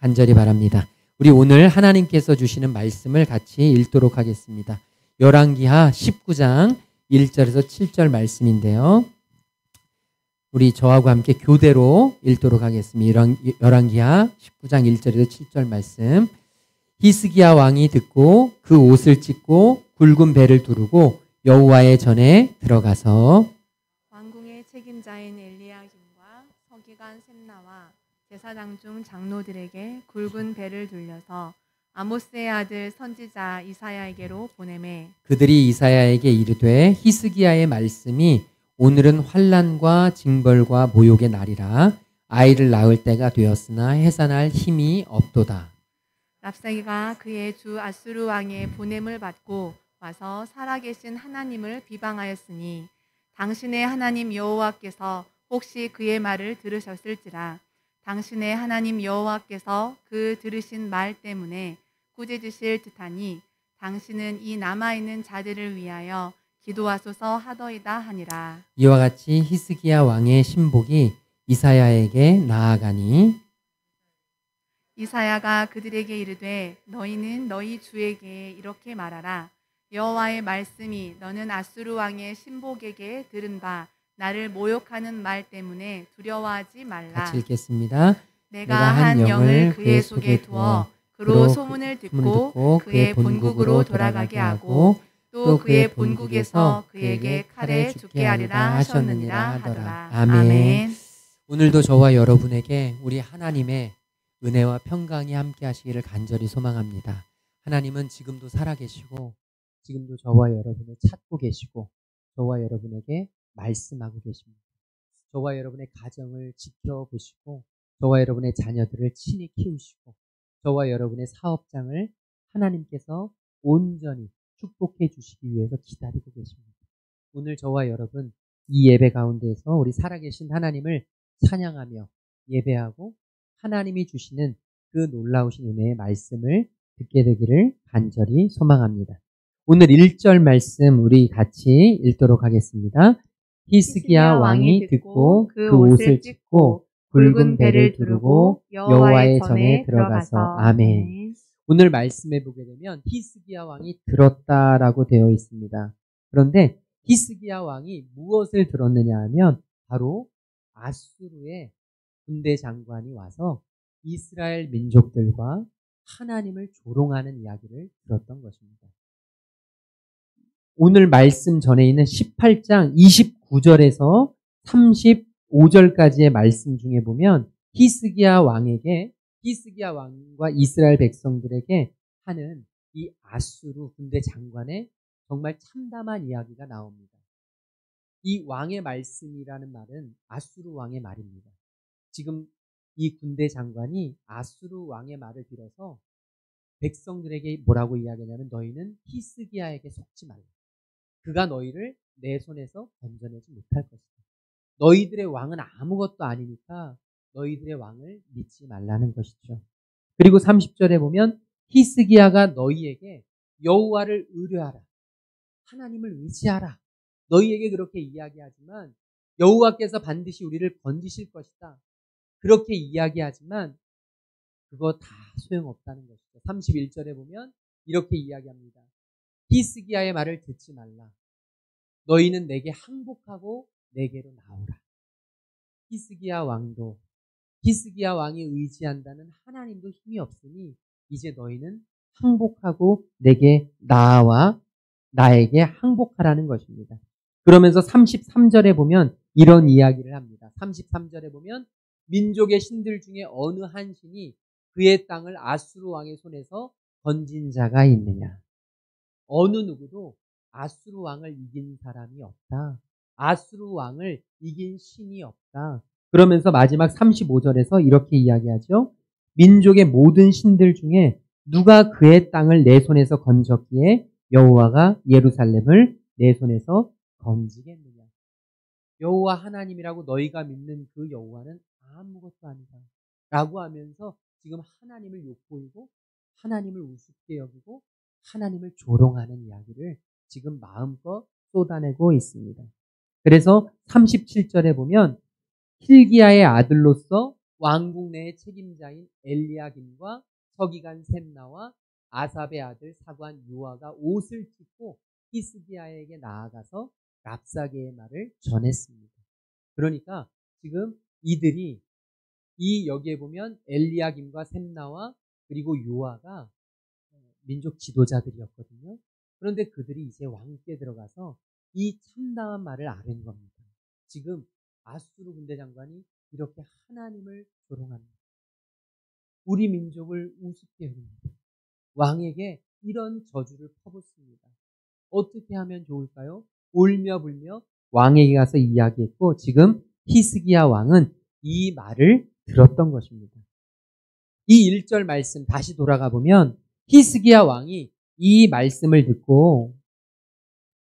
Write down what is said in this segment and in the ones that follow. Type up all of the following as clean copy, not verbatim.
간절히 바랍니다. 우리 오늘 하나님께서 주시는 말씀을 같이 읽도록 하겠습니다. 열왕기하 19장 1절에서 7절 말씀인데요. 우리 저하고 함께 교대로 읽도록 하겠습니다. 열왕기하 19장 1절에서 7절 말씀. 히스기야 왕이 듣고 그 옷을 찢고 굵은 배를 두르고 여호와의 전에 들어가서 왕궁의 책임자인 엘리야김과 서기관 셈나와 제사장 중 장로들에게 굵은 배를 돌려서 아모스의 아들 선지자 이사야에게로 보내매 그들이 이사야에게 이르되 히스기야의 말씀이 오늘은 환난과 징벌과 모욕의 날이라 아이를 낳을 때가 되었으나 해산할 힘이 없도다. 랍사기가 그의 주 아수르 왕의 보냄을 받고 와서 살아계신 하나님을 비방하였으니 당신의 하나님 여호와께서 혹시 그의 말을 들으셨을지라. 당신의 하나님 여호와께서 그 들으신 말 때문에 꾸짖으실 듯하니 당신은 이 남아있는 자들을 위하여 기도하소서 하더이다 하니라. 이와 같이 히스기야 왕의 신복이 이사야에게 나아가니 이사야가 그들에게 이르되 너희는 너희 주에게 이렇게 말하라. 여호와의 말씀이 너는 아수르 왕의 신복에게 들은 바 나를 모욕하는 말 때문에 두려워하지 말라. 같이 읽겠습니다. 내가 한 영을 그의 속에 두어 그로 소문을 듣고 그의 본국으로 돌아가게 하고 또 그의 본국에서 그에게 칼에 죽게 하리라 하셨느니라 하더라. 아멘. 오늘도 저와 여러분에게 우리 하나님의 은혜와 평강이 함께 하시기를 간절히 소망합니다. 하나님은 지금도 살아계시고 지금도 저와 여러분을 찾고 계시고 저와 여러분에게 말씀하고 계십니다. 저와 여러분의 가정을 지켜보시고 저와 여러분의 자녀들을 친히 키우시고 저와 여러분의 사업장을 하나님께서 온전히 축복해 주시기 위해서 기다리고 계십니다. 오늘 저와 여러분 이 예배 가운데에서 우리 살아계신 하나님을 찬양하며 예배하고 하나님이 주시는 그 놀라우신 은혜의 말씀을 듣게 되기를 간절히 소망합니다. 오늘 1절 말씀 우리 같이 읽도록 하겠습니다. 히스기야 왕이 듣고 그 옷을 찢고 굵은 배를 두르고 여호와의 전에 들어가서 아멘. 오늘 말씀해 보게 되면 히스기야 왕이 들었다라고 되어 있습니다. 그런데 히스기야 왕이 무엇을 들었느냐 하면 바로 아수르의 군대 장관이 와서 이스라엘 민족들과 하나님을 조롱하는 이야기를 들었던 것입니다. 오늘 말씀 전에 있는 18장 29절에서 35절까지의 말씀 중에 보면 히스기야 왕과 이스라엘 백성들에게 하는 이 아수르 군대 장관의 정말 참담한 이야기가 나옵니다. 이 왕의 말씀이라는 말은 아수르 왕의 말입니다. 지금 이 군대 장관이 아수르 왕의 말을 빌어서 백성들에게 뭐라고 이야기하냐면 너희는 히스기야에게 속지 말라. 그가 너희를 내 손에서 건져내지 못할 것이다. 너희들의 왕은 아무것도 아니니까 너희들의 왕을 믿지 말라는 것이죠. 그리고 30절에 보면 히스기야가 너희에게 여호와를 의뢰하라. 하나님을 의지하라. 너희에게 그렇게 이야기하지만 여호와께서 반드시 우리를 건지실 것이다. 그렇게 이야기하지만 그거 다 소용없다는 것이죠. 31절에 보면 이렇게 이야기합니다. 히스기야의 말을 듣지 말라. 너희는 내게 항복하고 내게로 나오라. 히스기야 왕이 의지한다는 하나님도 힘이 없으니 이제 너희는 항복하고 내게 나와 나에게 항복하라는 것입니다. 그러면서 33절에 보면 이런 이야기를 합니다. 33절에 보면 민족의 신들 중에 어느 한 신이 그의 땅을 아수르 왕의 손에서 건진 자가 있느냐. 어느 누구도 아수르 왕을 이긴 사람이 없다. 아수르 왕을 이긴 신이 없다. 그러면서 마지막 35절에서 이렇게 이야기하죠. 민족의 모든 신들 중에 누가 그의 땅을 내 손에서 건졌기에 여호와가 예루살렘을 내 손에서 건지겠느냐. 여호와 하나님이라고 너희가 믿는 그 여호와는 아무것도 아니다. 라고 하면서 지금 하나님을 욕보이고 하나님을 우습게 여기고 하나님을 조롱하는 이야기를 지금 마음껏 쏟아내고 있습니다. 그래서 37절에 보면 힐기야의 아들로서 왕궁 내의 책임자인 엘리야김과 서기관 셈나와 아삽의 아들 사관 요아가 옷을 찢고 히스기야에게 나아가서 랍사게의 말을 전했습니다. 그러니까 지금 이들이 여기에 보면 엘리야김과 셈나와 그리고 요아가 민족 지도자들이었거든요. 그런데 그들이 이제 왕께 들어가서 이 참담한 말을 아는 겁니다. 지금 아수르 군대 장관이 이렇게 하나님을 조롱합니다. 우리 민족을 우습게 여깁니다. 왕에게 이런 저주를 퍼붓습니다. 어떻게 하면 좋을까요? 울며 불며 왕에게 가서 이야기했고 지금 히스기야 왕은 이 말을 들었던 것입니다. 이 1절 말씀 다시 돌아가 보면 히스기야 왕이 이 말씀을 듣고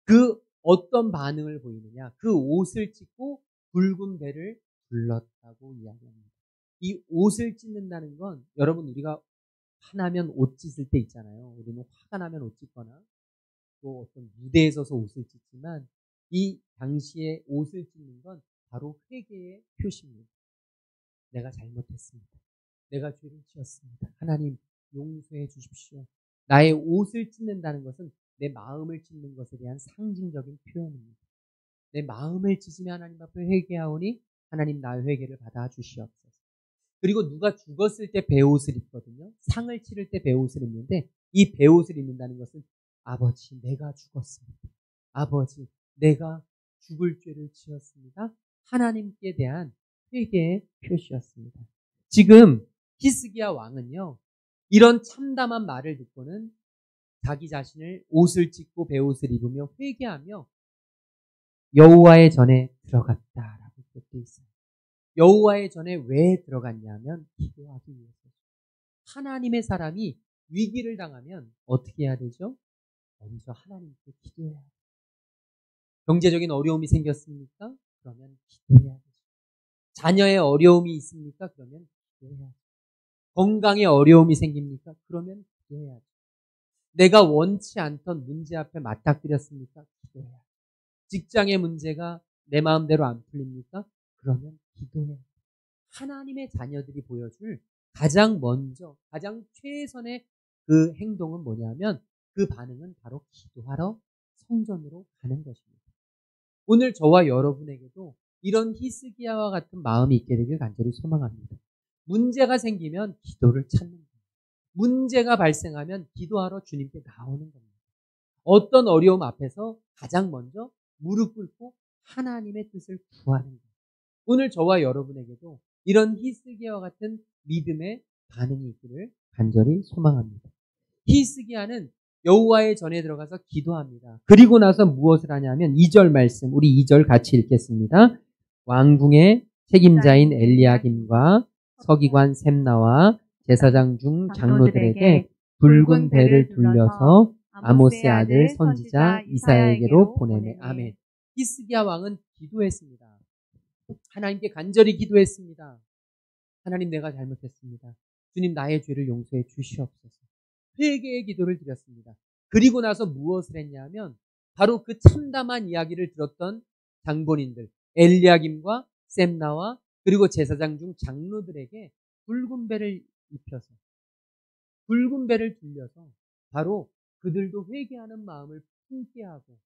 그 어떤 반응을 보이느냐, 그 옷을 찢고 붉은 배를 둘렀다고 이야기합니다. 이 옷을 찢는다는 건 여러분 우리가 화나면 옷 찢을 때 있잖아요. 우리는 화가 나면 옷 찢거나 또 어떤 무대에 서서 옷을 찢지만 이 당시에 옷을 찢는 건 바로 회개의 표시입니다. 내가 잘못했습니다. 내가 죄를 지었습니다. 하나님 용서해 주십시오. 나의 옷을 찢는다는 것은 내 마음을 찢는 것에 대한 상징적인 표현입니다. 내 마음을 찢으며 하나님 앞에 회개하오니 하나님 나의 회개를 받아 주시옵소서. 그리고 누가 죽었을 때 베옷을 입거든요. 상을 치를 때 베옷을 입는데 이 베옷을 입는다는 것은 아버지 내가 죽었습니다. 아버지 내가 죽을 죄를 지었습니다. 하나님께 대한 회개의 표시였습니다. 지금 히스기야 왕은요. 이런 참담한 말을 듣고는 자기 자신을 옷을 찢고 베옷을 입으며 회개하며 여호와의 전에 들어갔다라고 기록되어 있어요. 여호와의 전에 왜 들어갔냐면 기도하기 위해서. 하나님의 사람이 위기를 당하면 어떻게 해야 되죠? 먼저 하나님께 기도해야 돼요. 경제적인 어려움이 생겼습니까? 그러면 기도해야 되죠. 자녀의 어려움이 있습니까? 그러면 기도해야 돼요. 건강에 어려움이 생깁니까? 그러면 기도해야 돼요. 내가 원치 않던 문제 앞에 맞닥뜨렸습니까? 기도해야 돼요. 직장의 문제가 내 마음대로 안 풀립니까? 그러면 기도해야 돼요. 하나님의 자녀들이 보여줄 가장 먼저, 가장 최선의 그 행동은 뭐냐면 그 반응은 바로 기도하러 성전으로 가는 것입니다. 오늘 저와 여러분에게도 이런 히스기야와 같은 마음이 있게 되길 간절히 소망합니다. 문제가 생기면 기도를 찾는 겁니다. 문제가 발생하면 기도하러 주님께 나오는 겁니다. 어떤 어려움 앞에서 가장 먼저 무릎 꿇고 하나님의 뜻을 구하는 겁니다. 오늘 저와 여러분에게도 이런 히스기야와 같은 믿음의 반응이 있기를 간절히 소망합니다. 히스기야는 여호와의 전에 들어가서 기도합니다. 그리고 나서 무엇을 하냐면 2절 말씀, 우리 2절 같이 읽겠습니다. 왕궁의 책임자인 엘리야김과 서기관 셈나와 제사장 중 장로들에게 붉은 배를 둘려서 아모스의 아들 선지자 이사야에게로 보내매. 아멘. 히스기야 왕은 기도했습니다. 하나님께 간절히 기도했습니다. 하나님 내가 잘못했습니다. 주님 나의 죄를 용서해 주시옵소서. 회개의 기도를 드렸습니다. 그리고 나서 무엇을 했냐면 바로 그 참담한 이야기를 들었던 장본인들 엘리야김과 셈나와 그리고 제사장 중 장로들에게 붉은 배를 입혀서 붉은 배를 둘려서 바로 그들도 회개하는 마음을 품게 하고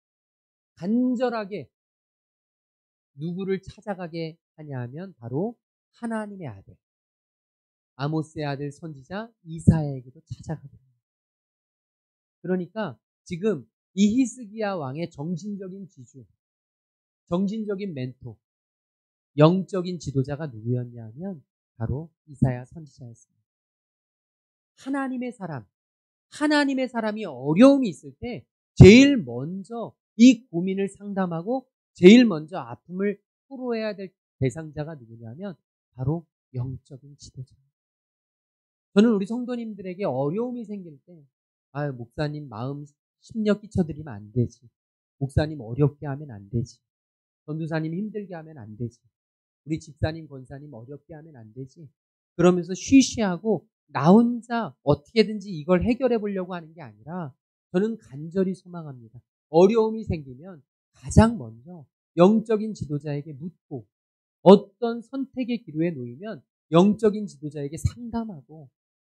간절하게 누구를 찾아가게 하냐 하면 바로 하나님의 아들 아모스의 아들 선지자 이사야에게도 찾아가게 합니다. 그러니까 지금 이 히스기야 왕의 정신적인 지주, 정신적인 멘토, 영적인 지도자가 누구였냐 하면 바로 이사야 선지자였습니다. 하나님의 사람이 어려움이 있을 때 제일 먼저 이 고민을 상담하고 제일 먼저 아픔을 토로해야 될 대상자가 누구냐면 바로 영적인 지도자입니다. 저는 우리 성도님들에게 어려움이 생길 때 목사님 마음 심려 끼쳐드리면 안 되지. 목사님 어렵게 하면 안 되지. 전도사님 힘들게 하면 안 되지. 우리 집사님, 권사님 어렵게 하면 안 되지. 그러면서 쉬쉬하고 나 혼자 어떻게든지 이걸 해결해 보려고 하는 게 아니라 저는 간절히 소망합니다. 어려움이 생기면 가장 먼저 영적인 지도자에게 묻고 어떤 선택의 기로에 놓이면 영적인 지도자에게 상담하고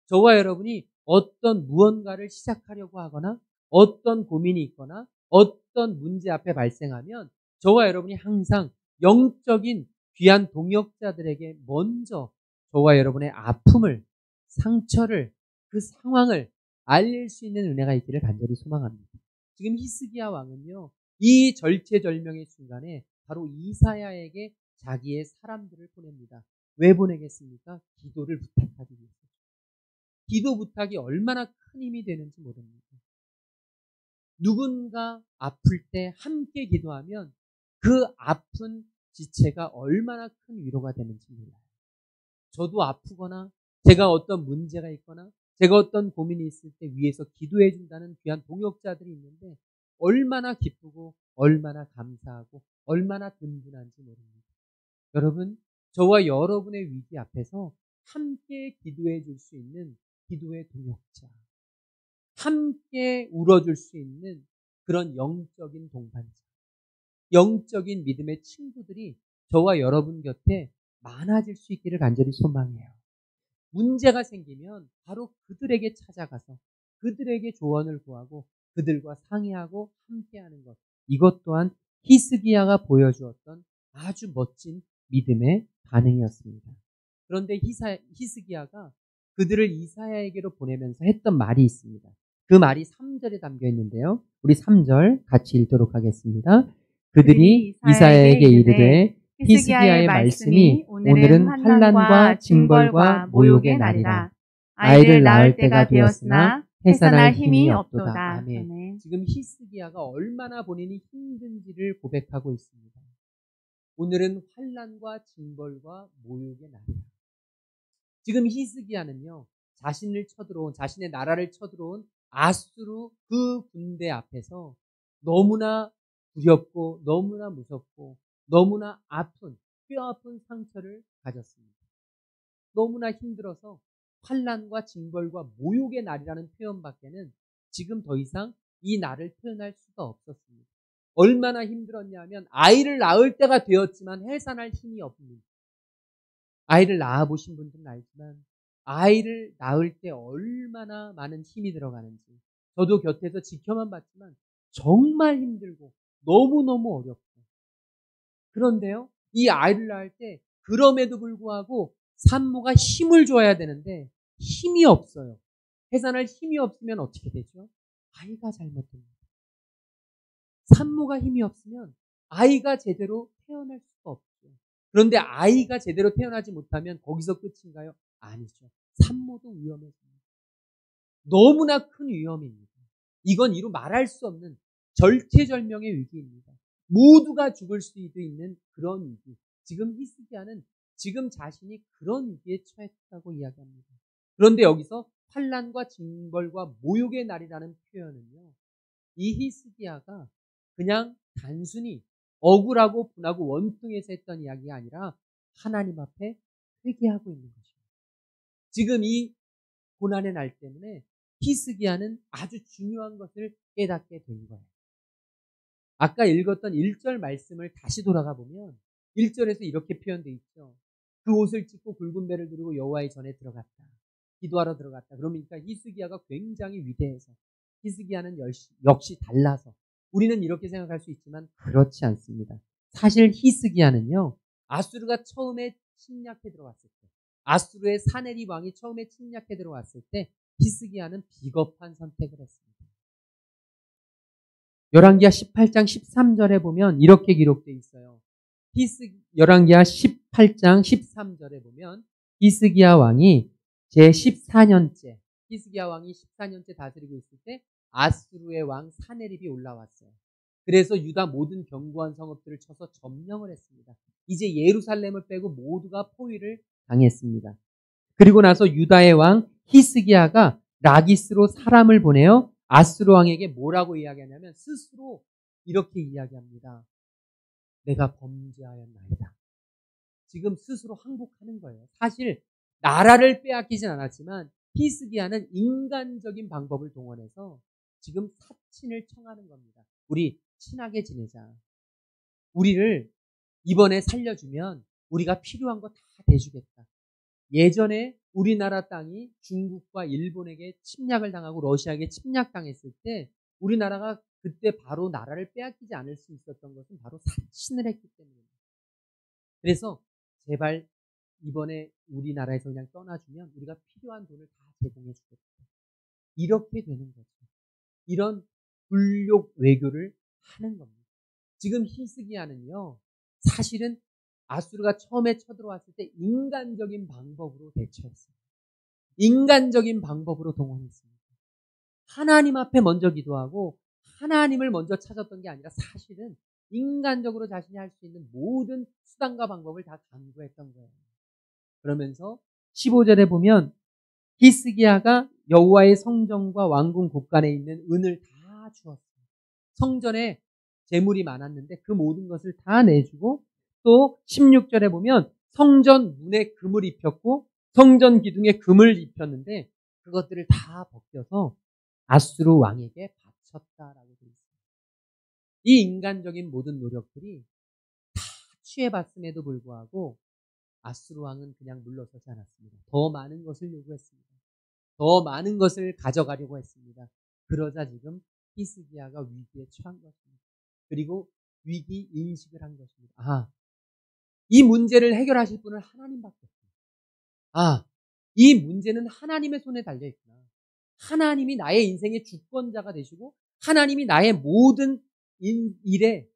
저와 여러분이 어떤 무언가를 시작하려고 하거나 어떤 고민이 있거나 어떤 문제 앞에 발생하면 저와 여러분이 항상 영적인 귀한 동역자들에게 먼저 저와 여러분의 아픔을, 상처를, 그 상황을 알릴 수 있는 은혜가 있기를 간절히 소망합니다. 지금 히스기야 왕은요, 이 절체절명의 순간에 바로 이사야에게 자기의 사람들을 보냅니다. 왜 보내겠습니까? 기도를 부탁하기 위해서. 기도 부탁이 얼마나 큰 힘이 되는지 모릅니다. 누군가 아플 때 함께 기도하면 그 아픈 지체가 얼마나 큰 위로가 되는지 몰라요. 저도 아프거나 제가 어떤 문제가 있거나 제가 어떤 고민이 있을 때 위에서 기도해 준다는 귀한 동역자들이 있는데 얼마나 기쁘고 얼마나 감사하고 얼마나 든든한지 모릅니다. 여러분, 저와 여러분의 위기 앞에서 함께 기도해 줄 수 있는 기도의 동역자, 함께 울어줄 수 있는 그런 영적인 동반자, 영적인 믿음의 친구들이 저와 여러분 곁에 많아질 수 있기를 간절히 소망해요. 문제가 생기면 바로 그들에게 찾아가서 그들에게 조언을 구하고 그들과 상의하고 함께하는 것. 이것 또한 히스기야가 보여주었던 아주 멋진 믿음의 반응이었습니다. 그런데 히스기야가 그들을 이사야에게로 보내면서 했던 말이 있습니다. 그 말이 3절에 담겨 있는데요. 우리 3절 같이 읽도록 하겠습니다. 그들이 이사야에게 이르되 히스기야의 말씀이 오늘은 환난과 징벌과 모욕의 날이라. 아이를 낳을 때가 되었으나 해산할 힘이 없도다. 아멘. 지금 히스기야가 얼마나 본인이 힘든지를 고백하고 있습니다. 오늘은 환난과 징벌과 모욕의 날이다. 지금 히스기야는요, 자신의 나라를 쳐들어온 아수르 그 군대 앞에서 너무나 두렵고 너무나 무섭고 너무나 아픈, 뼈아픈 상처를 가졌습니다. 너무나 힘들어서 환난과 징벌과 모욕의 날이라는 표현밖에는 지금 더 이상 이 날을 표현할 수가 없었습니다. 얼마나 힘들었냐면 아이를 낳을 때가 되었지만 해산할 힘이 없습니다. 아이를 낳아보신 분들은 알지만 아이를 낳을 때 얼마나 많은 힘이 들어가는지 저도 곁에서 지켜만 봤지만 정말 힘들고 너무너무 어렵고 그런데요, 이 아이를 낳을 때 그럼에도 불구하고 산모가 힘을 줘야 되는데 힘이 없어요. 해산할 힘이 없으면 어떻게 되죠? 아이가 잘못됩니다. 산모가 힘이 없으면 아이가 제대로 태어날 수가 없죠. 그런데 아이가 제대로 태어나지 못하면 거기서 끝인가요? 아니죠. 산모도 위험해집니다. 너무나 큰 위험입니다. 이건 이루 말할 수 없는 절체절명의 위기입니다. 모두가 죽을 수도 있는 그런 위기. 지금 히스기야는 지금 자신이 그런 위기에 처했다고 이야기합니다. 그런데 여기서 환난과 징벌과 모욕의 날이라는 표현은요, 이 히스기야가 그냥 단순히 억울하고 분하고 원통해서 했던 이야기가 아니라 하나님 앞에 회개하고 있는 것입니다. 지금 이 고난의 날 때문에 히스기야는 아주 중요한 것을 깨닫게 된 거예요. 아까 읽었던 1절 말씀을 다시 돌아가 보면 1절에서 이렇게 표현되어 있죠. 그 옷을 찢고 굵은 배를 두르고 여호와의 전에 들어갔다. 기도하러 들어갔다. 그러니까 히스기야가 굉장히 위대해서 히스기야는 역시 달라서 우리는 이렇게 생각할 수 있지만 그렇지 않습니다. 사실 히스기야는요, 아수르가 처음에 침략해 들어왔을 때, 아수르의 사네립 왕이 처음에 침략해 들어왔을 때 히스기야는 비겁한 선택을 했습니다. 열왕기하 18장 13절에 보면 이렇게 기록되어 있어요. 열왕기하 18장 13절에 보면 히스기야 왕이 제14년째, 히스기야 왕이 14년째 다스리고 있을 때 아수르의 왕 사네립이 올라왔어요. 그래서 유다 모든 견고한 성읍들을 쳐서 점령을 했습니다. 이제 예루살렘을 빼고 모두가 포위를 당했습니다. 그리고 나서 유다의 왕 히스기야가 라기스로 사람을 보내어 아수르 왕에게 뭐라고 이야기하냐면 스스로 이렇게 이야기합니다. 내가 범죄하였나이다. 지금 스스로 항복하는 거예요. 사실 나라를 빼앗기진 않았지만 히스기야는 인간적인 방법을 동원해서 지금 사친을 청하는 겁니다. 우리 친하게 지내자. 우리를 이번에 살려주면 우리가 필요한 거 다 대주겠다. 예전에 우리나라 땅이 중국과 일본에게 침략을 당하고 러시아에게 침략당했을 때 우리나라가 그때 바로 나라를 빼앗기지 않을 수 있었던 것은 바로 사친을 했기 때문입니다. 그래서 제발 이번에 우리나라에서 그냥 떠나주면 우리가 필요한 돈을 다 제공해 주겠다. 이렇게 되는 거죠. 이런 불욕 외교를 하는 겁니다. 지금 히스기야는요, 사실은 아수르가 처음에 쳐들어왔을 때 인간적인 방법으로 대처했습니다. 인간적인 방법으로 동원했습니다. 하나님 앞에 먼저 기도하고 하나님을 먼저 찾았던 게 아니라 사실은 인간적으로 자신이 할 수 있는 모든 수단과 방법을 다 강구했던 거예요. 그러면서 15절에 보면 히스기야가 여호와의 성전과 왕궁 곳간에 있는 은을 다 주었어요. 성전에 재물이 많았는데 그 모든 것을 다 내주고 또 16절에 보면 성전 문에 금을 입혔고 성전 기둥에 금을 입혔는데 그것들을 다 벗겨서 아수르 왕에게 바쳤다라고 되어 있습니다. 이 인간적인 모든 노력들이 다 취해봤음에도 불구하고 아수르 왕은 그냥 물러서지 않았습니다. 더 많은 것을 요구했습니다. 더 많은 것을 가져가려고 했습니다. 그러자 지금 히스기야가 위기에 처한 것입니다. 그리고 위기 인식을 한 것입니다. 이 문제를 해결하실 분은 하나님밖에 없어요. 이 문제는 하나님의 손에 달려있구나. 하나님이 나의 인생의 주권자가 되시고 하나님이 나의 모든 일의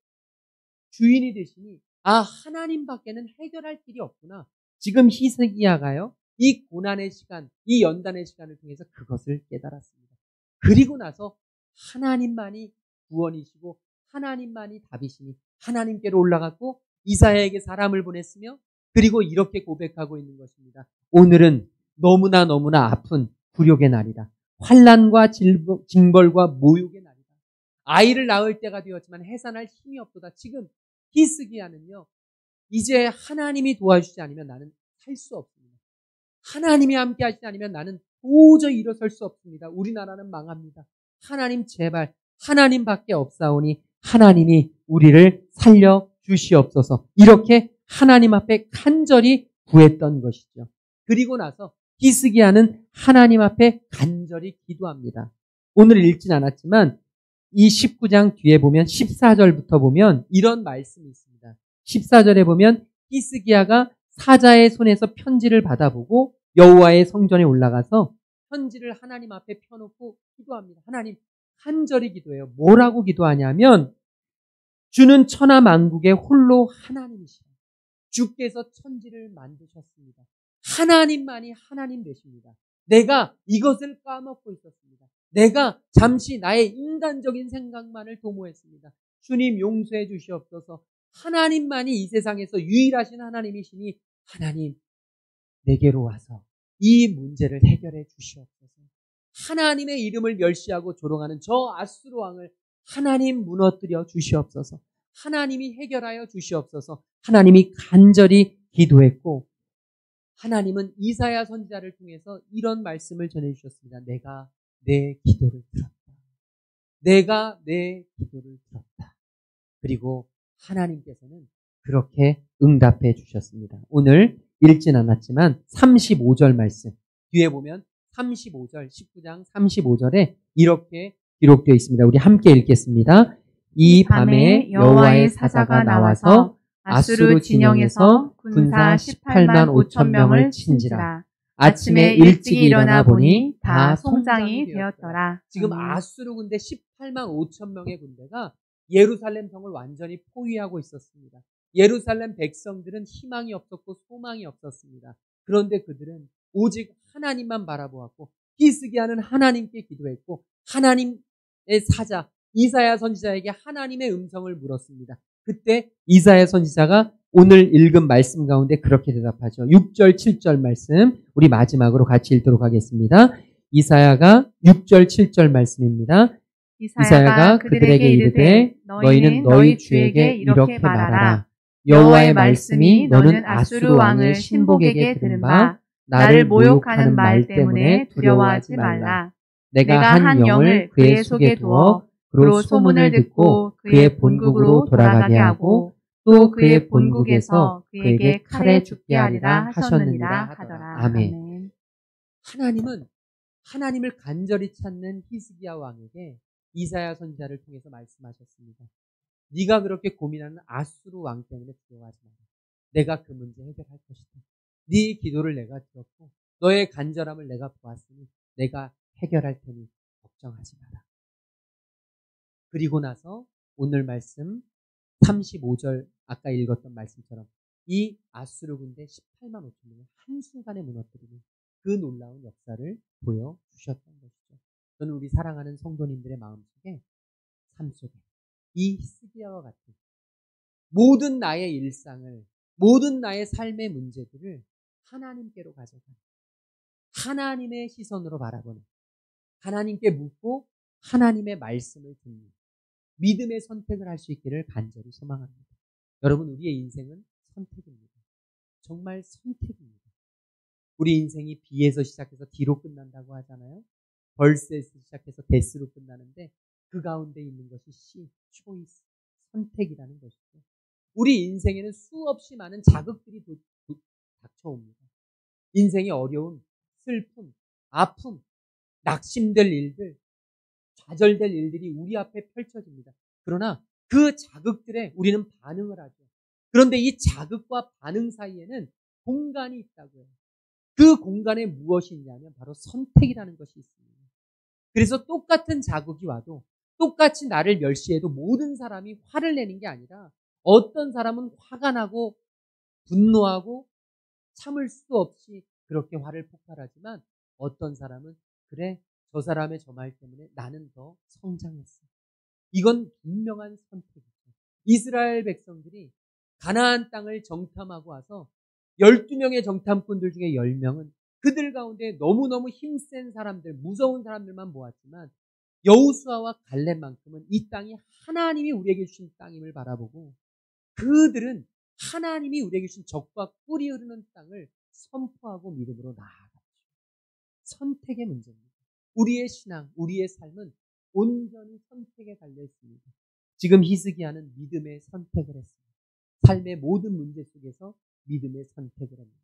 주인이 되시니 하나님밖에는 해결할 길이 없구나. 지금 히스기야가요, 이 고난의 시간, 이 연단의 시간을 통해서 그것을 깨달았습니다. 그리고 나서 하나님만이 구원이시고 하나님만이 답이시니 하나님께로 올라갔고 이사야에게 사람을 보냈으며 그리고 이렇게 고백하고 있는 것입니다. 오늘은 너무나 아픈 굴욕의 날이다. 환난과 징벌과 모욕의 날이다. 아이를 낳을 때가 되었지만 해산할 힘이 없도다. 지금 히스기야는요, 이제 하나님이 도와주지 않으면 나는 살 수 없습니다. 하나님이 함께 하시지 않으면 나는 도저히 일어설 수 없습니다. 우리나라는 망합니다. 하나님 제발 하나님밖에 없사오니 하나님이 우리를 살려주시옵소서. 이렇게 하나님 앞에 간절히 구했던 것이죠. 그리고 나서 히스기야는 하나님 앞에 간절히 기도합니다. 오늘 읽진 않았지만 이 19장 뒤에 보면 14절부터 보면 이런 말씀이 있습니다. 14절에 보면 히스기야가 사자의 손에서 편지를 받아보고 여호와의 성전에 올라가서 편지를 하나님 앞에 펴놓고 기도합니다. 하나님, 간절히 기도해요. 뭐라고 기도하냐면 주는 천하 만국의 홀로 하나님이시라. 주께서 천지를 만드셨습니다. 하나님만이 하나님 되십니다. 내가 이것을 까먹고 있었습니다. 내가 잠시 나의 인간적인 생각만을 도모했습니다. 주님 용서해 주시옵소서. 하나님만이 이 세상에서 유일하신 하나님이시니 하나님, 내게로 와서 이 문제를 해결해 주시옵소서. 하나님의 이름을 멸시하고 조롱하는 저 아수르 왕을 하나님 무너뜨려 주시옵소서. 하나님이 해결하여 주시옵소서. 하나님이 간절히 기도했고 하나님은 이사야 선지자를 통해서 이런 말씀을 전해주셨습니다. 내가 내 기도를 들었다. 내가 내 기도를 들었다. 그리고 하나님께서는 그렇게 응답해 주셨습니다. 오늘 읽진 않았지만 35절 말씀 뒤에 보면 35절 19장 35절에 이렇게 기록되어 있습니다. 우리 함께 읽겠습니다. 이 밤에 여호와의 사자가 나와서 아수르 진영에서 군사 18만 5천 명을 친지라. 아침에 일찍 일어나 보니 다 송장이 되었더라. 지금 아수르 군대 18만 5천 명의 군대가 예루살렘 성을 완전히 포위하고 있었습니다. 예루살렘 백성들은 희망이 없었고 소망이 없었습니다. 그런데 그들은 오직 하나님만 바라보았고 히스기야는 하나님께 기도했고 하나님의 사자 이사야 선지자에게 하나님의 음성을 물었습니다. 그때 이사야 선지자가 오늘 읽은 말씀 가운데 그렇게 대답하죠. 6절 7절 말씀 우리 마지막으로 같이 읽도록 하겠습니다. 이사야가 6절 7절 말씀입니다. 이사야가 그들에게 이르되 너희는 너희 주에게 이렇게 말하라. 여호와의 말씀이 너는 아수르 왕을 신복에게 들은 바 나를 모욕하는 말 때문에 두려워하지 말라. 내가 한 영을 그의 속에 두어 그로 소문을 듣고 그의 본국으로 돌아가게 하고 또 그의 본국에서 그에게 칼에 죽게 하리라 하셨느니라 하더라. 아멘. 아멘. 하나님은 하나님을 간절히 찾는 히스기야 왕에게 이사야 선지자를 통해서 말씀하셨습니다. 네가 그렇게 고민하는 아수르 왕 때문에 두려워하지 마라. 내가 그 문제 해결할 것이다. 네 기도를 내가 들었고 너의 간절함을 내가 보았으니 내가 해결할 테니 걱정하지 마라. 그리고 나서 오늘 말씀 35절 아까 읽었던 말씀처럼 이 아수르 군대 18만 5천 명을 한순간에 무너뜨리는 그 놀라운 역사를 보여주셨던 것이죠. 저는 우리 사랑하는 성도님들의 마음속에 삶 속에 이 히스기야와 같은 모든 나의 일상을 모든 나의 삶의 문제들을 하나님께로 가져가는 하나님의 시선으로 바라보는 하나님께 묻고 하나님의 말씀을 듣는 믿음의 선택을 할 수 있기를 간절히 소망합니다. 여러분 우리의 인생은 선택입니다. 정말 선택입니다. 우리 인생이 B에서 시작해서 D로 끝난다고 하잖아요. 벌스에서 시작해서 데스로 끝나는데 그 가운데 있는 것이 C, 초이스, 선택이라는 것이죠. 우리 인생에는 수없이 많은 자극들이 닥쳐옵니다. 인생의 어려움, 슬픔, 아픔, 낙심될 일들, 좌절될 일들이 우리 앞에 펼쳐집니다. 그러나 그 자극들에 우리는 반응을 하죠. 그런데 이 자극과 반응 사이에는 공간이 있다고요. 그 공간에 무엇이 있냐면 바로 선택이라는 것이 있습니다. 그래서 똑같은 자극이 와도 똑같이 나를 멸시해도 모든 사람이 화를 내는 게 아니라 어떤 사람은 화가 나고 분노하고 참을 수 없이 그렇게 화를 폭발하지만 어떤 사람은 그래 저 사람의 저 말 때문에 나는 더 성장했어. 이건 분명한 선택이죠. 이스라엘 백성들이 가나안 땅을 정탐하고 와서 12명의 정탐꾼들 중에 10명은 그들 가운데 너무너무 힘센 사람들, 무서운 사람들만 모았지만 여호수아와 갈렙만큼은 이 땅이 하나님이 우리에게 주신 땅임을 바라보고 그들은 하나님이 우리에게 주신 적과 꿀이 흐르는 땅을 선포하고 믿음으로 나아갔죠. 선택의 문제입니다. 우리의 신앙, 우리의 삶은 온전히 선택에 달려 있습니다. 지금 히스기야는 믿음의 선택을 했습니다. 삶의 모든 문제 속에서 믿음의 선택을 합니다.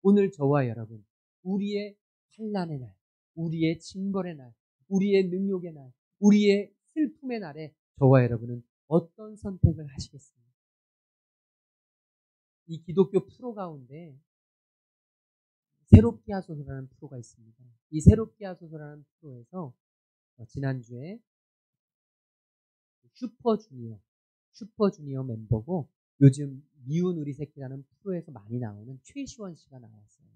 오늘 저와 여러분, 우리의 환난의 날, 우리의 징벌의 날, 우리의 능욕의 날, 우리의 슬픔의 날에 저와 여러분은 어떤 선택을 하시겠습니까? 이 기독교 프로 가운데 새롭게 하소서라는 프로가 있습니다. 이 새롭게 하소서라는 프로에서 지난주에 슈퍼주니어 멤버고 요즘 미운 우리 새끼라는 프로에서 많이 나오는 최시원 씨가 나왔어요.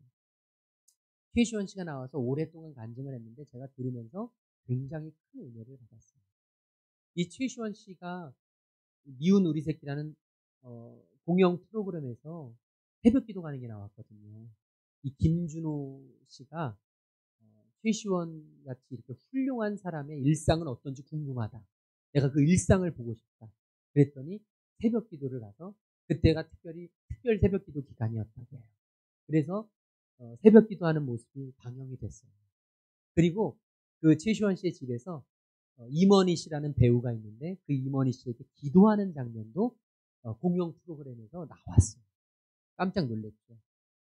최시원 씨가 나와서 오랫동안 간증을 했는데 제가 들으면서 굉장히 큰 은혜를 받았어요. 이 최시원 씨가 미운 우리 새끼라는 공영 프로그램에서 새벽기도 가는 게 나왔거든요. 이 김준호 씨가 최시원 같이 이렇게 훌륭한 사람의 일상은 어떤지 궁금하다. 내가 그 일상을 보고 싶다. 그랬더니 새벽 기도를 가서 그때가 특별 새벽 기도 기간이었다고 해요. 그래서 새벽 기도하는 모습이 방영이 됐어요. 그리고 그 최시원 씨의 집에서 임원희 씨라는 배우가 있는데 그 임원희 씨에게 기도하는 장면도 공영 프로그램에서 나왔어요. 깜짝 놀랐죠.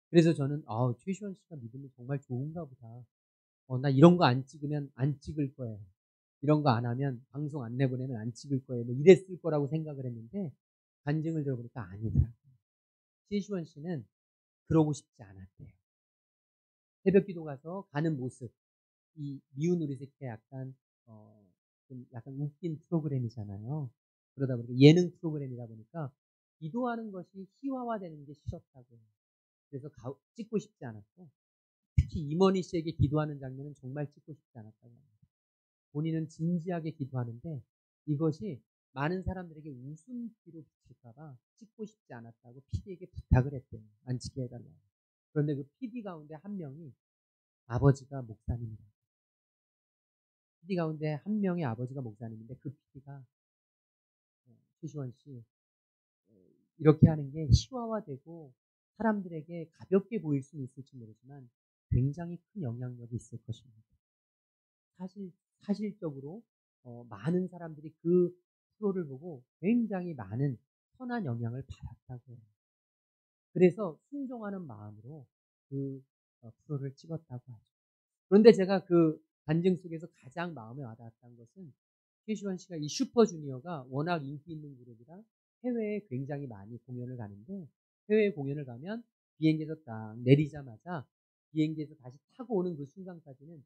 그래서 저는 최시원 씨가 믿음이 정말 좋은가 보다. 나 이런 거 안 찍으면 안 찍을 거예요. 이런 거 안 하면 방송 안 내보내면 안 찍을 거예요. 뭐 이랬을 거라고 생각을 했는데 간증을 들어보니까 아니더라고요. 최시원 씨는 그러고 싶지 않았대요. 새벽 기도 가서 가는 모습, 이 미운 우리 새끼 약간 좀 약간 웃긴 프로그램이잖아요. 그러다 보니까 예능 프로그램이다 보니까 기도하는 것이 희화화되는 게 싫었다고 해요. 그래서 찍고 싶지 않았고 특히 임원희 씨에게 기도하는 장면은 정말 찍고 싶지 않았다고 합니다. 본인은 진지하게 기도하는데 이것이 많은 사람들에게 웃음기로 비칠까봐 찍고 싶지 않았다고 PD에게 부탁을 했대요. 안 찍게 해달라고. 그런데 그 PD 가운데 한 명이 아버지가 목사님이라고. PD 가운데 한 명의 아버지가 목사님인데 그 PD가 최시원 씨 이렇게 하는 게 희화화되고 사람들에게 가볍게 보일 수는 있을지 모르지만 굉장히 큰 영향력이 있을 것입니다. 사실적으로 많은 사람들이 그 프로를 보고 굉장히 많은 선한 영향을 받았다고 해요. 그래서 순종하는 마음으로 그 프로를 찍었다고 하죠. 그런데 제가 그 간증 속에서 가장 마음에 와닿았던 것은 최시원 씨가 이 슈퍼주니어가 워낙 인기 있는 그룹이라 해외에 굉장히 많이 공연을 가는데 해외 공연을 가면 비행기에서 딱 내리자마자 비행기에서 다시 타고 오는 그 순간까지는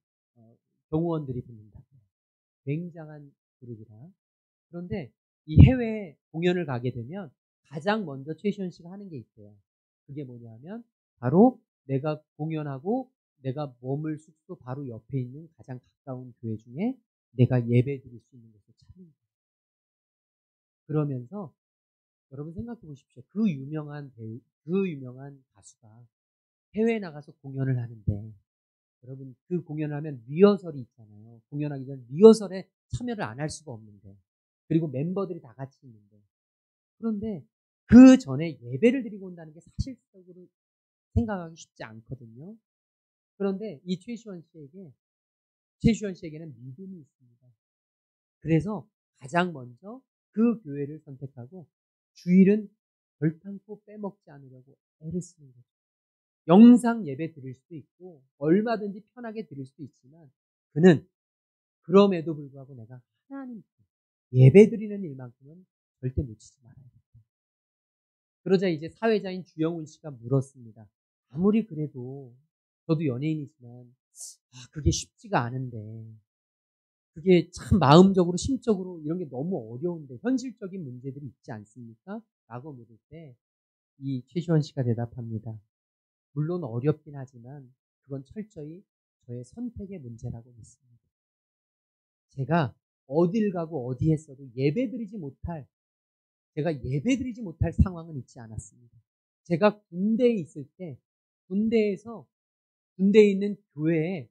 경호원들이 붙는다고 해요. 굉장한 그룹이라. 그런데 이 해외 공연을 가게 되면 가장 먼저 최시원 씨가 하는 게 있대요. 그게 뭐냐면 바로 내가 공연하고 내가 머물 숙소 바로 옆에 있는 가장 가까운 교회 중에 내가 예배 드릴 수 있는 곳을 찾는 거예요. 그러면서 여러분 생각해 보십시오. 그 유명한 배우, 그 유명한 가수가 해외에 나가서 공연을 하는데 여러분 그 공연을 하면 리허설이 있잖아요. 공연하기 전 리허설에 참여를 안 할 수가 없는데 그리고 멤버들이 다 같이 있는데 그런데 그 전에 예배를 드리고 온다는 게 사실적으로 생각하기 쉽지 않거든요. 그런데 이 최시원 씨에게는 믿음이 있습니다. 그래서 가장 먼저 그 교회를 선택하고 주일은 결탄코 빼먹지 않으려고 애를 쓰는 거죠. 영상 예배 드릴 수도 있고 얼마든지 편하게 드릴 수도 있지만 그는 그럼에도 불구하고 내가 하나님께 예배 드리는 일만큼은 절대 놓치지 말아야겠다. 그러자 이제 사회자인 주영훈 씨가 물었습니다. 아무리 그래도 저도 연예인이지만 그게 쉽지가 않은데 그게 참 마음적으로 심적으로 이런 게 너무 어려운데 현실적인 문제들이 있지 않습니까? 라고 물을 때 이 최시원 씨가 대답합니다. 물론 어렵긴 하지만 그건 철저히 저의 선택의 문제라고 믿습니다. 제가 어딜 가고 어디 했어도 제가 예배드리지 못할 상황은 있지 않았습니다. 제가 군대에 있을 때 군대에 있는 교회에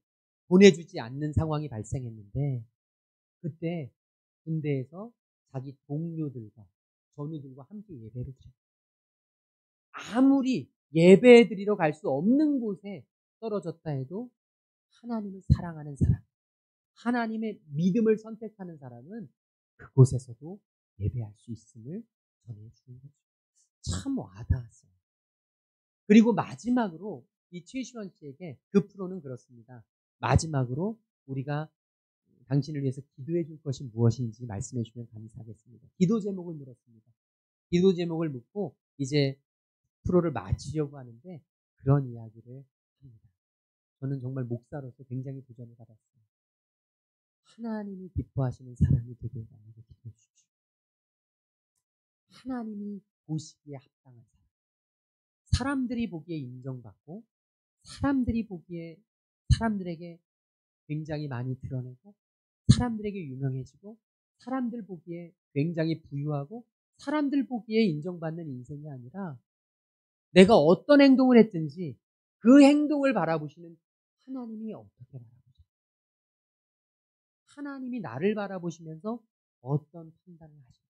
보내주지 않는 상황이 발생했는데 그때 군대에서 자기 동료들과 전우들과 함께 예배를 드렸어요. 아무리 예배드리러 갈 수 없는 곳에 떨어졌다 해도 하나님을 사랑하는 사람, 하나님의 믿음을 선택하는 사람은 그곳에서도 예배할 수 있음을 전해주는 거죠. 참 와닿았어요. 그리고 마지막으로 이 최시원 씨에게 그 프로는 그렇습니다. 마지막으로 우리가 당신을 위해서 기도해 줄 것이 무엇인지 말씀해 주면 감사하겠습니다. 기도 제목을 물었습니다. 기도 제목을 묻고 이제 프로를 마치려고 하는데 그런 이야기를 합니다. 저는 정말 목사로서 굉장히 도전을 받았어요. 하나님이 기뻐하시는 사람이 되길 바라고 기도해 주십시오. 하나님이 보시기에 합당한 사람. 사람들이 보기에 인정받고 사람들에게 굉장히 많이 드러내고 사람들에게 유명해지고 사람들 보기에 굉장히 부유하고 사람들 보기에 인정받는 인생이 아니라 내가 어떤 행동을 했든지 그 행동을 바라보시는 하나님이 어떻게 바라보세요? 하나님이 나를 바라보시면서 어떤 판단을 하실까?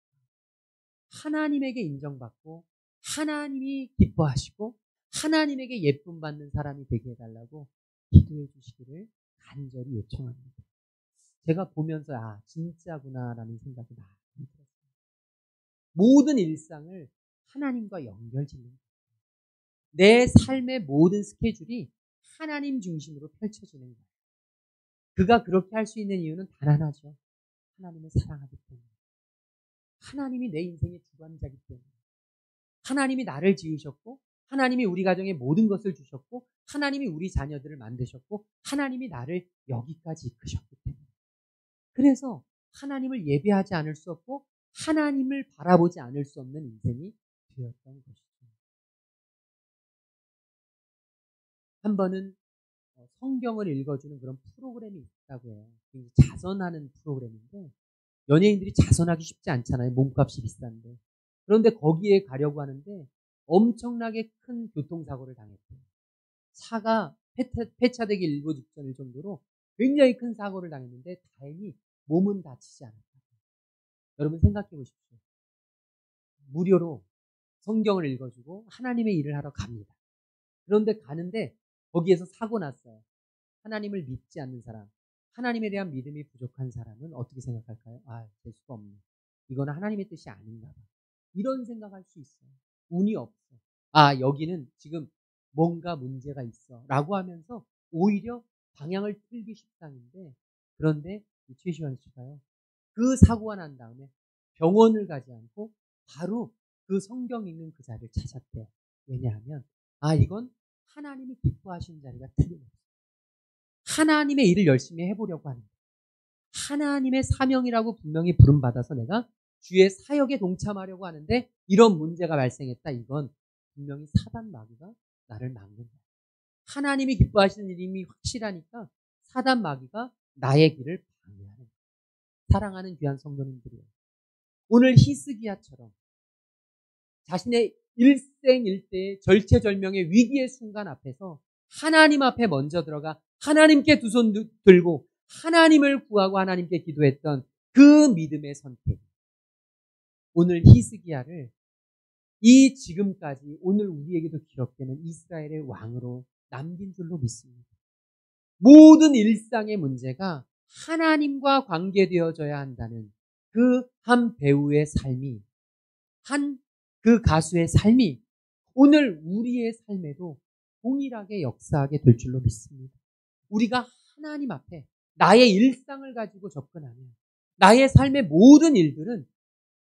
하나님에게 인정받고 하나님이 기뻐하시고 하나님에게 예쁨 받는 사람이 되게 해달라고 기도해 주시기를 간절히 요청합니다. 제가 보면서 진짜구나라는 생각이 많이 들었어요. 모든 일상을 하나님과 연결짓는 거예요. 내 삶의 모든 스케줄이 하나님 중심으로 펼쳐지는 거예요. 그가 그렇게 할 수 있는 이유는 단 하나죠. 하나님을 사랑하기 때문에. 하나님이 내 인생의 주관자이기 때문에. 하나님이 나를 지으셨고 하나님이 우리 가정에 모든 것을 주셨고 하나님이 우리 자녀들을 만드셨고 하나님이 나를 여기까지 이끄셨기 때문에. 그래서 하나님을 예배하지 않을 수 없고 하나님을 바라보지 않을 수 없는 인생이 되었던 것이죠. 한 번은 성경을 읽어주는 그런 프로그램이 있다고 해요. 자선하는 프로그램인데 연예인들이 자선하기 쉽지 않잖아요. 몸값이 비싼데. 그런데 거기에 가려고 하는데 엄청나게 큰 교통사고를 당했대요. 차가 폐차되기 일보 직전일 정도로 굉장히 큰 사고를 당했는데 다행히 몸은 다치지 않았다. 여러분 생각해 보십시오. 무료로 성경을 읽어주고 하나님의 일을 하러 갑니다. 그런데 가는데 거기에서 사고 났어요. 하나님을 믿지 않는 사람, 하나님에 대한 믿음이 부족한 사람은 어떻게 생각할까요? 될 수가 없네. 이거는 하나님의 뜻이 아닌가 봐. 이런 생각할 수 있어요. 운이 없어. 여기는 지금 뭔가 문제가 있어 라고 하면서 오히려 방향을 틀기 십상인데, 그런데 이 최시환 씨가요, 그 사고가 난 다음에 병원을 가지 않고 바로 그 성경 읽는 그 자리를 찾았대요. 왜냐하면 이건 하나님이 기뻐하시는 자리가 틀림없어요. 하나님의 일을 열심히 해보려고 하는 거예요. 하나님의 사명이라고 분명히 부름받아서 내가 주의 사역에 동참하려고 하는데 이런 문제가 발생했다. 이건 분명히 사단 마귀가 나를 막는 거예요. 하나님이 기뻐하시는 일이 확실하니까 사단 마귀가 나의 길을 방해하는 거예요. 사랑하는 귀한 성도님들이요, 오늘 히스기야처럼 자신의 일생일대의 절체절명의 위기의 순간 앞에서 하나님 앞에 먼저 들어가 하나님께 두 손 들고 하나님을 구하고 하나님께 기도했던 그 믿음의 선택, 오늘 히스기야를 이 지금까지 오늘 우리에게도 기록되는 이스라엘의 왕으로 남긴 줄로 믿습니다. 모든 일상의 문제가 하나님과 관계되어져야 한다는 그 한 배우의 삶이, 한 그 가수의 삶이 오늘 우리의 삶에도 동일하게 역사하게 될 줄로 믿습니다. 우리가 하나님 앞에 나의 일상을 가지고 접근하면 나의 삶의 모든 일들은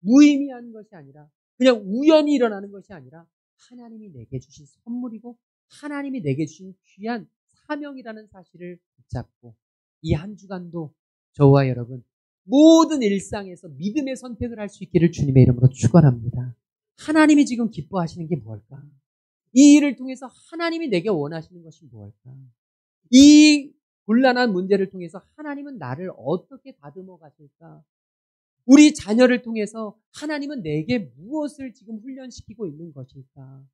무의미한 것이 아니라, 그냥 우연히 일어나는 것이 아니라 하나님이 내게 주신 선물이고 하나님이 내게 주신 귀한 사명이라는 사실을 붙잡고 이 한 주간도 저와 여러분 모든 일상에서 믿음의 선택을 할 수 있기를 주님의 이름으로 축원합니다. 하나님이 지금 기뻐하시는 게 무엇일까? 이 일을 통해서 하나님이 내게 원하시는 것이 무엇일까? 이 곤란한 문제를 통해서 하나님은 나를 어떻게 다듬어 가실까? 우리 자녀를 통해서 하나님은 내게 무엇을 지금 훈련시키고 있는 것일까?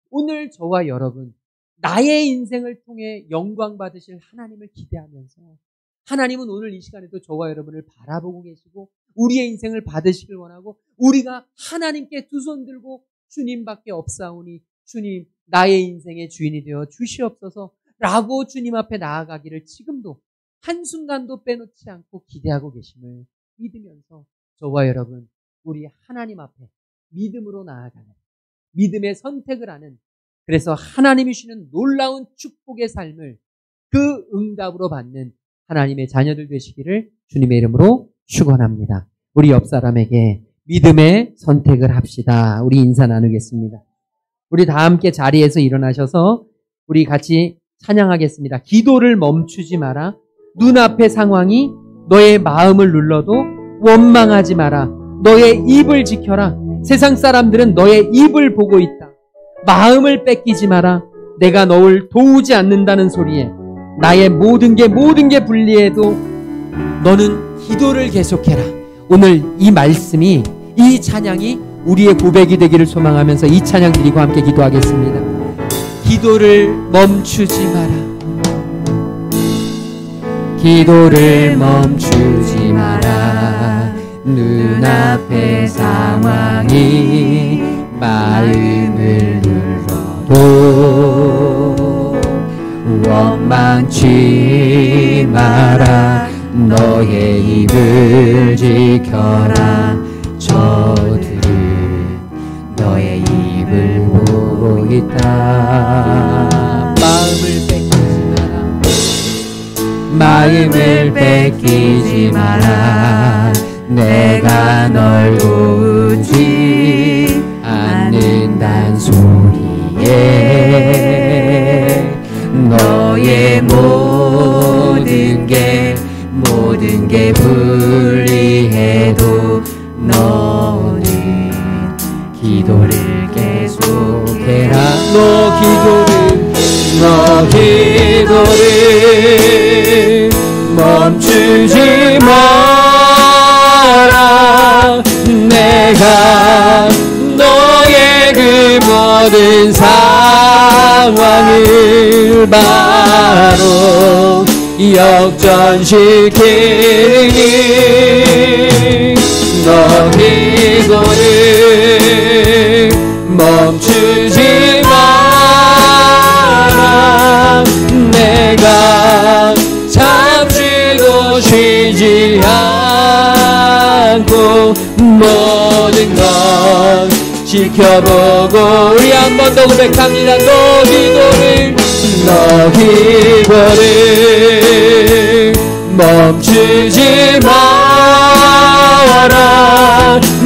오늘 저와 여러분, 나의 인생을 통해 영광 받으실 하나님을 기대하면서 하나님은 오늘 이 시간에도 저와 여러분을 바라보고 계시고 우리의 인생을 받으시길 원하고, 우리가 하나님께 두 손 들고 주님밖에 없사오니 주님 나의 인생의 주인이 되어 주시옵소서 라고 주님 앞에 나아가기를 지금도 한순간도 빼놓지 않고 기대하고 계심을 믿으면서 저와 여러분, 우리 하나님 앞에 믿음으로 나아가는, 믿음의 선택을 하는, 그래서 하나님이 주시는 놀라운 축복의 삶을 그 응답으로 받는 하나님의 자녀들 되시기를 주님의 이름으로 축원합니다. 우리 옆 사람에게 믿음의 선택을 합시다. 우리 인사 나누겠습니다. 우리 다 함께 자리에서 일어나셔서 우리 같이 찬양하겠습니다. 기도를 멈추지 마라. 눈앞의 상황이 너의 마음을 눌러도 원망하지 마라. 너의 입을 지켜라. 세상 사람들은 너의 입을 보고 있다. 마음을 뺏기지 마라. 내가 너를 도우지 않는다는 소리에 나의 모든 게 불리해도 너는 기도를 계속해라. 오늘 이 말씀이, 이 찬양이 우리의 고백이 되기를 소망하면서 이 찬양 드리고 함께 기도하겠습니다. 기도를 멈추지 마라. 기도를 멈추지 마라. 눈앞의 상황이 마음을 눌러도 원망치 마라. 너의 입을 지켜라. 저들은 너의 입을 보고 있다. 마음을 뺏기지 마라. 내가 널 도우지 않는단 소리에 너의 모든 게 불리해도 너는 기도를 계속해라. 너 기도를 멈추지 마라. 내가 너의 그 모든 상황을 바로 역전시키니 너 기도를 멈추지 마라. 내가 잠시도 쉬지 않고 모든 것 지켜보고 우리 한 번 더 고백합니다. 너 기도를 멈추지 마라.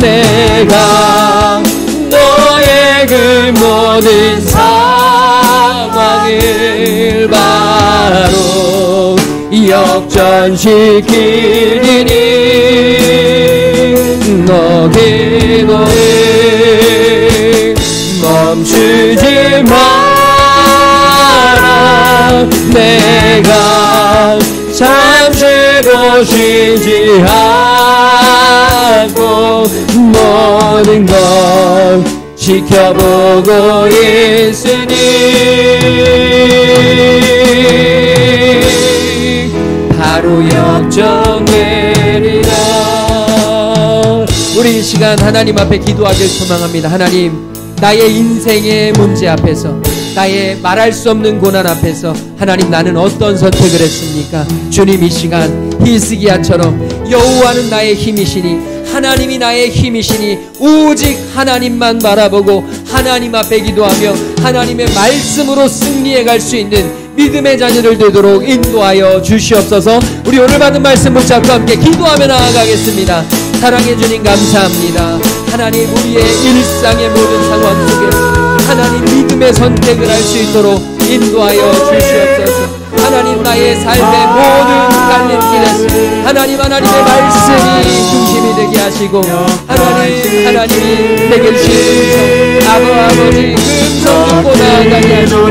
내가 너의 그 모든 상황을 바로 역전시키리니 너 기도를 멈추지 마라. 내가 잠시도 쉬지 않고 모든 걸 지켜보고 있으니 바로 역전되리라. 우리 이 시간 하나님 앞에 기도하길 소망합니다. 하나님, 나의 인생의 문제 앞에서, 나의 말할 수 없는 고난 앞에서 하나님, 나는 어떤 선택을 했습니까? 주님, 이 시간 히스기야처럼 여호와는 나의 힘이시니, 하나님이 나의 힘이시니 오직 하나님만 바라보고 하나님 앞에 기도하며 하나님의 말씀으로 승리해 갈 수 있는 믿음의 자녀들 되도록 인도하여 주시옵소서. 우리 오늘 받은 말씀 붙잡고 함께 기도하며 나아가겠습니다. 사랑해 주님 감사합니다. 하나님, 우리의 일상의 모든 상황 속에서 하나님 믿음의 선택을 할 수 있도록 인도하여 주시옵소서. 하나님, 나의 삶의 모든 갈림길에서 하나님, 하나님의 말씀이 중심이 되게 하시고 하나님이 내게 주신 음성, 아버지 그 음성 듣고 나아가게 하시고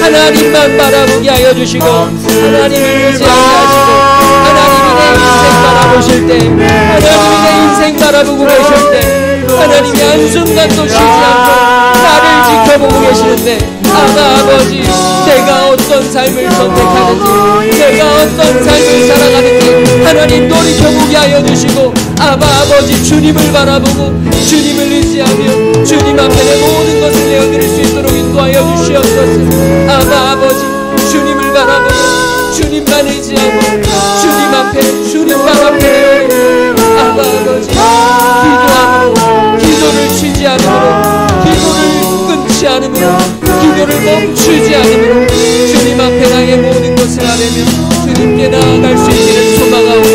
하나님만 바라보게 하여 주시고 하나님을 의지하게 하시고 하나님이 내 인생 바라보실 때, 하나님이 내 인생 바라보고 계실 때 하나님이 한순간도 쉬지 않고 나를 지켜보고 계시는데 아버지, 내가 어떤 삶을 선택하는지, 내가 어떤 삶을 살아가는지 하나님 돌이켜보게 하여 주시고 아버지, 주님을 바라보고 주님을 의지하며 주님 앞에 내 모든 것을 내어드릴 수 있도록 인도하여 주시옵소서. 아버지, 주님을 바라보고 주님만 의지하고 주님 앞에 주님만 앞에 아버지, 기도함으로 기도를 쉬지 않으므로 기도를 끊지 않으므로 기도를 멈추지 않으므로 주님 앞에 나의 모든 것을 아뢰며 주님께 나아갈 수 있기를 소망하오니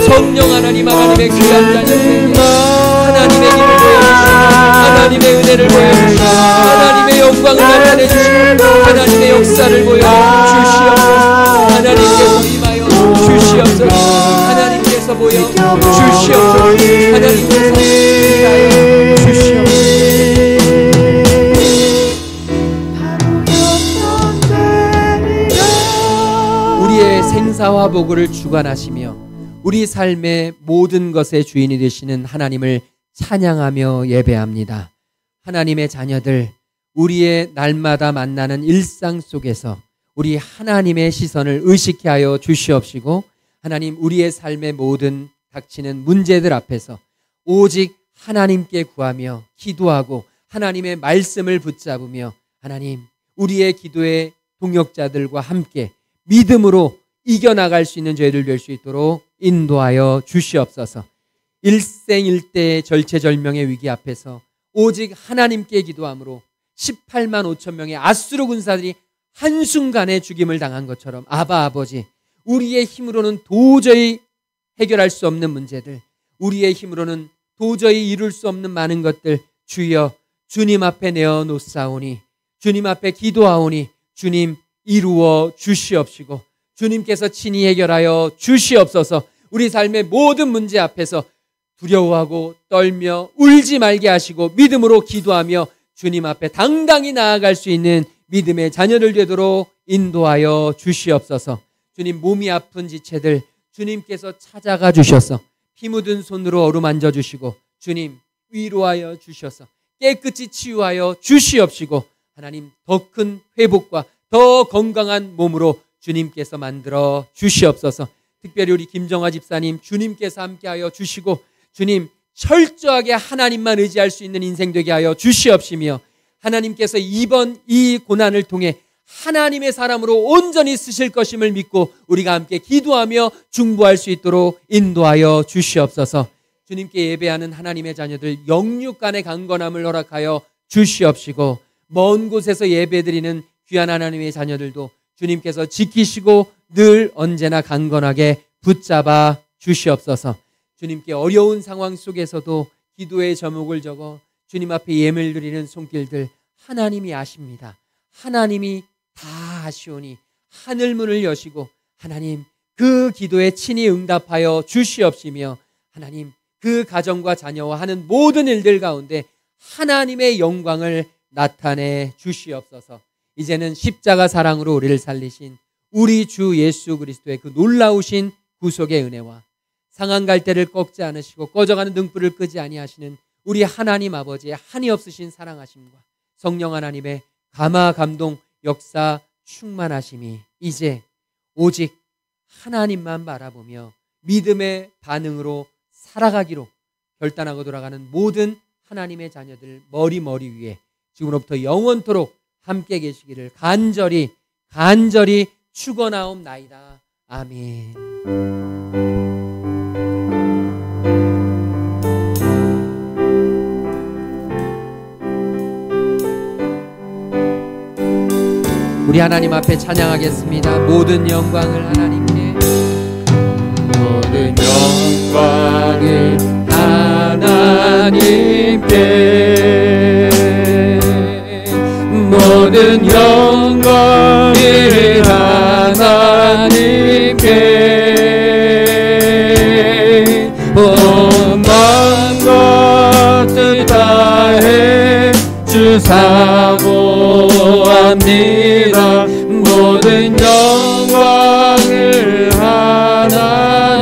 성령 하나님, 하나님의 귀한 자녀들에게 하나님의 힘을 보여주시고 하나님의 은혜를 보여주시고 하나님의 영광을 나타내주시고 하나님의 역사를 보여주시옵소서. 하나님께서 임하여 주시옵소서. 하나님께서 보여 주시옵소서. 하나님께서 임하여 주시옵소서. 우리의 생사와 보고를 주관하시며 우리 삶의 모든 것의 주인이 되시는 하나님을 찬양하며 예배합니다. 하나님의 자녀들, 우리의 날마다 만나는 일상 속에서 우리 하나님의 시선을 의식케 하여 주시옵시고 하나님, 우리의 삶의 모든 닥치는 문제들 앞에서 오직 하나님께 구하며 기도하고 하나님의 말씀을 붙잡으며 하나님, 우리의 기도의 동역자들과 함께 믿음으로 이겨나갈 수 있는 저희들 될 수 있도록 인도하여 주시옵소서. 일생일대의 절체절명의 위기 앞에서 오직 하나님께 기도함으로 18만 5천 명의 아수르 군사들이 한순간에 죽임을 당한 것처럼 아버지, 우리의 힘으로는 도저히 해결할 수 없는 문제들, 우리의 힘으로는 도저히 이룰 수 없는 많은 것들 주여 주님 앞에 내어놓사오니 주님 앞에 기도하오니 주님 이루어 주시옵시고 주님께서 친히 해결하여 주시옵소서. 우리 삶의 모든 문제 앞에서 두려워하고 떨며 울지 말게 하시고 믿음으로 기도하며 주님 앞에 당당히 나아갈 수 있는 믿음의 자녀들 되도록 인도하여 주시옵소서. 주님, 몸이 아픈 지체들 주님께서 찾아가 주셔서 피 묻은 손으로 어루만져 주시고 주님 위로하여 주셔서 깨끗이 치유하여 주시옵시고 하나님, 더 큰 회복과 더 건강한 몸으로 주님께서 만들어 주시옵소서. 특별히 우리 김정화 집사님 주님께서 함께하여 주시고 주님, 철저하게 하나님만 의지할 수 있는 인생 되게 하여 주시옵시며 하나님께서 이번 이 고난을 통해 하나님의 사람으로 온전히 쓰실 것임을 믿고 우리가 함께 기도하며 중보할 수 있도록 인도하여 주시옵소서. 주님께 예배하는 하나님의 자녀들 영육간의 강건함을 허락하여 주시옵시고, 먼 곳에서 예배드리는 귀한 하나님의 자녀들도 주님께서 지키시고 늘 언제나 강건하게 붙잡아 주시옵소서. 주님께 어려운 상황 속에서도 기도의 제목을 적어 주님 앞에 예물 드리는 손길들 하나님이 아십니다. 하나님이 다 아시오니 하늘문을 여시고 하나님 그 기도에 친히 응답하여 주시옵시며, 하나님 그 가정과 자녀와 하는 모든 일들 가운데 하나님의 영광을 나타내 주시옵소서. 이제는 십자가 사랑으로 우리를 살리신 우리 주 예수 그리스도의 그 놀라우신 구속의 은혜와 상한 갈대를 꺾지 않으시고 꺼져가는 등불을 끄지 아니하시는 우리 하나님 아버지의 한이 없으신 사랑하심과 성령 하나님의 감화 감동 역사 충만하심이 이제 오직 하나님만 바라보며 믿음의 반응으로 살아가기로 결단하고 돌아가는 모든 하나님의 자녀들 머리 위에 지금부터 영원토록 함께 계시기를 간절히 축원하옵나이다. 아멘. 우리 하나님 앞에 찬양하겠습니다. 모든 영광을 하나님께, 모든 영광을 하나님께, 모든 영광을 하나님께, 온 마음과 뜻 다해 주사모합니다. 모든 영광을 하나님께,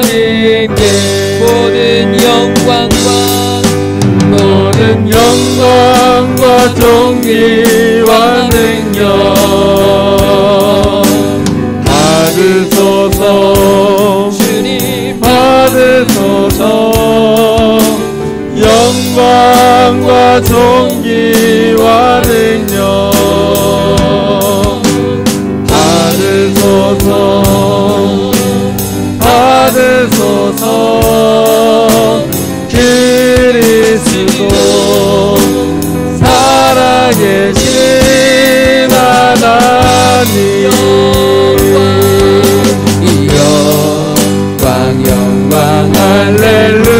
모든 영광과 존귀와 능력 받으소서. 주님 받으소서. 영광과 존귀와 능력 받으소서. 그리스도 살아계신 하나님, 영광 할렐루야,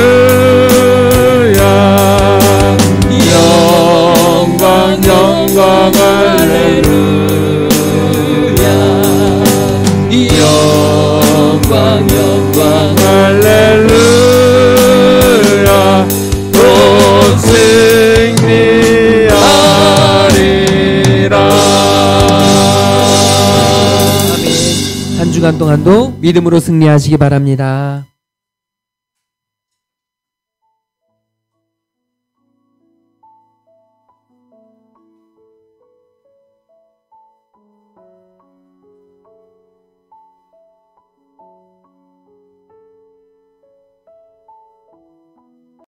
영광 할렐루야, 영광 할렐루야. 곧 승리하리라. 아멘. 한 주간 동안도 믿음으로 승리하시기 바랍니다.